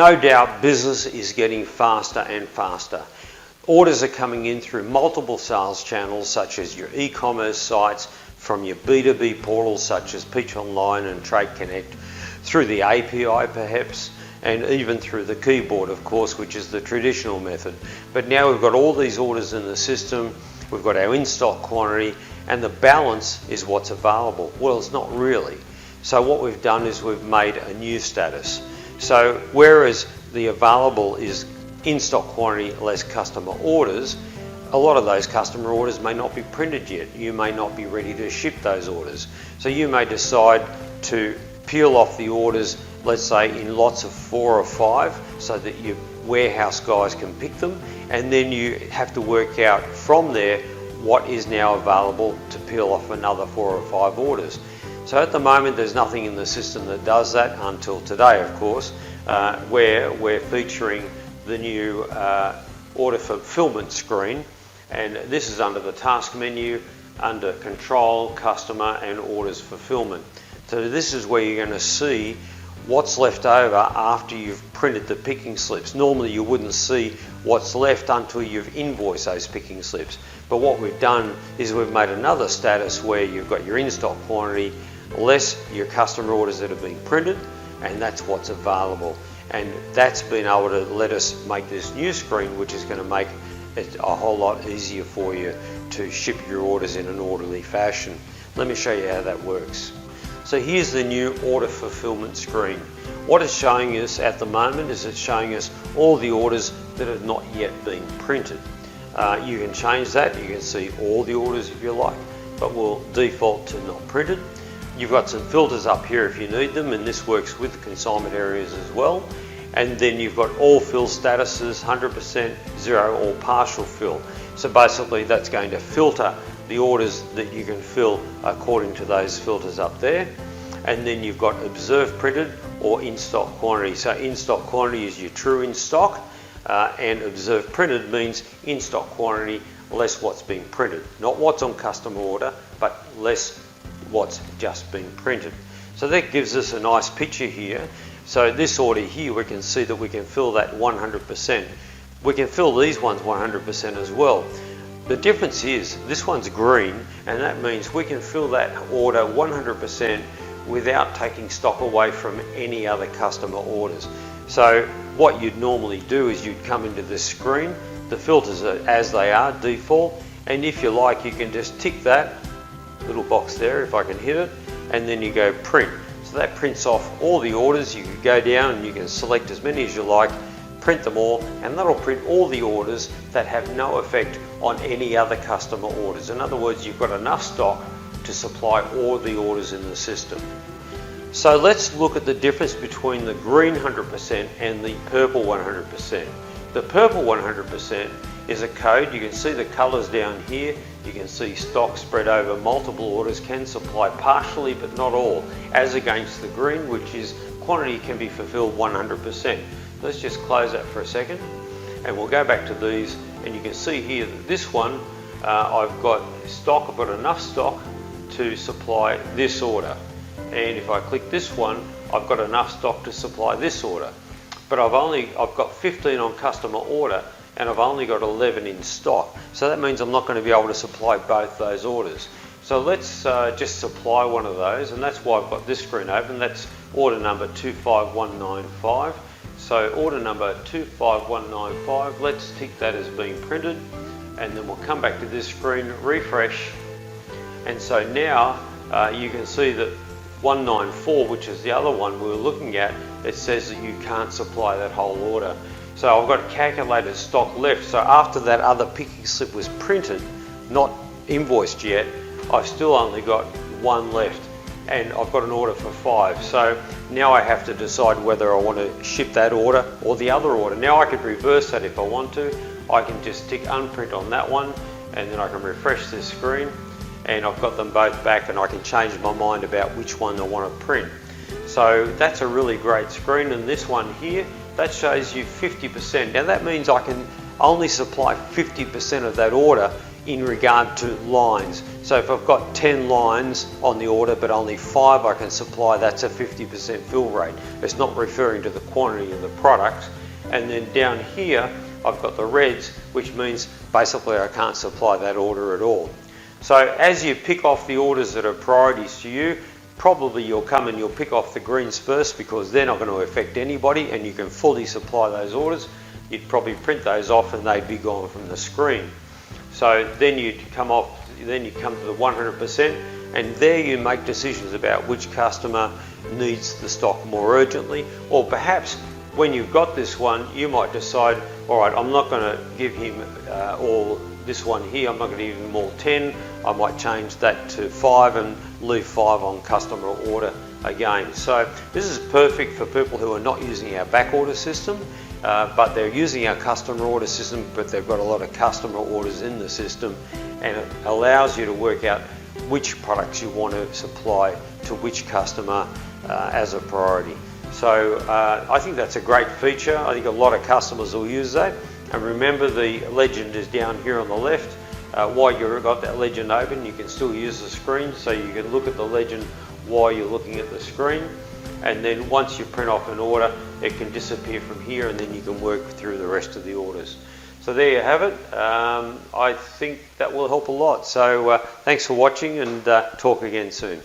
No doubt business is getting faster and faster. Orders are coming in through multiple sales channels such as your e-commerce sites, from your B2B portals such as Peach Online and Trade Connect, through the API perhaps, and even through the keyboard, of course, which is the traditional method. But now we've got all these orders in the system, we've got our in-stock quantity, and the balance is what's available. Well, it's not really. So what we've done is we've made a new status. So whereas the available is in-stock quantity less customer orders, a lot of those customer orders may not be printed yet. You may not be ready to ship those orders. So you may decide to peel off the orders, let's say in lots of 4 or 5, so that your warehouse guys can pick them, and then you have to work out from there what is now available to peel off another 4 or 5 orders. So at the moment there's nothing in the system that does that until today, of course, where we're featuring the new order fulfillment screen, and this is under the task menu, under control, customer and orders fulfillment. So this is where you're going to see what's left over after you've printed the picking slips. Normally you wouldn't see what's left until you've invoiced those picking slips. But what we've done is we've made another status where you've got your in-stock quantity less your customer orders that have been printed, and that's what's available. And that's been able to let us make this new screen, which is going to make it a whole lot easier for you to ship your orders in an orderly fashion. Let me show you how that works. So here's the new order fulfillment screen. What it's showing us at the moment is it's showing us all the orders that have not yet been printed. You can change that. You can see all the orders if you like, but we'll default to not printed. You've got some filters up here if you need them, and this works with consignment areas as well. And then you've got all fill statuses, 100%, 0 or partial fill. So basically that's going to filter the orders that you can fill according to those filters up there. And then you've got observed printed or in-stock quantity. So in-stock quantity is your true in-stock, and observed printed means in-stock quantity less what's being printed. Not what's on customer order, but less what's just been printed. So that gives us a nice picture here. So this order here, we can see that we can fill that 100%. We can fill these ones 100% as well. The difference is this one's green, and that means we can fill that order 100% without taking stock away from any other customer orders. So what you'd normally do is you'd come into this screen, the filters are as they are, default, and if you like you can just tick that little box there if I can hit it, and then you go print. So that prints off all the orders. You can go down and you can select as many as you like, print them all, and that'll print all the orders that have no effect on any other customer orders. In other words, you've got enough stock to supply all the orders in the system. So let's look at the difference between the green 100% and the purple 100%. The purple 100% is a code. You can see the colours down here. You can see stock spread over multiple orders, can supply partially but not all, as against the green, which is quantity can be fulfilled 100%. Let's just close that for a second, and we'll go back to these, and you can see here that this one, I've got stock, I've got enough stock to supply this order. And if I click this one, I've got enough stock to supply this order. But I've got 15 on customer order, and I've only got 11 in stock. So that means I'm not going to be able to supply both those orders. So let's just supply one of those, and that's why I've got this screen open. That's order number 25195. So order number 25195, let's tick that as being printed, and then we'll come back to this screen, refresh, and so now you can see that 194, which is the other one we were looking at, it says that you can't supply that whole order. So I've got calculated stock left. So after that other picking slip was printed, not invoiced yet, I've still only got one left, and I've got an order for 5. So now I have to decide whether I want to ship that order or the other order. Now I could reverse that if I want to. I can just tick unprint on that one, and then I can refresh this screen, and I've got them both back, and I can change my mind about which one I want to print. So that's a really great screen. And this one here, that shows you 50%. Now that means I can only supply 50% of that order in regard to lines. So if I've got 10 lines on the order but only 5 I can supply, that's a 50% fill rate. It's not referring to the quantity of the product. And then down here I've got the reds, which means basically I can't supply that order at all. So as you pick off the orders that are priorities to you, probably you'll come and you'll pick off the greens first because they're not going to affect anybody and you can fully supply those orders. You'd probably print those off and they'd be gone from the screen. So then you come to the 100%, and there you make decisions about which customer needs the stock more urgently, or perhaps when you've got this one, you might decide, all right, I'm not going to give him all this one here, I'm not going to give him all 10, I might change that to 5 and leave 5 on customer order again. So this is perfect for people who are not using our back order system, but they're using our customer order system, but they've got a lot of customer orders in the system, and it allows you to work out which products you want to supply to which customer as a priority. So I think that's a great feature. I think a lot of customers will use that. And remember, the legend is down here on the left. While you've got that legend open, you can still use the screen, so you can look at the legend while you're looking at the screen. And then once you print off an order, it can disappear from here, and then you can work through the rest of the orders. So there you have it. I think that will help a lot. So thanks for watching, and talk again soon.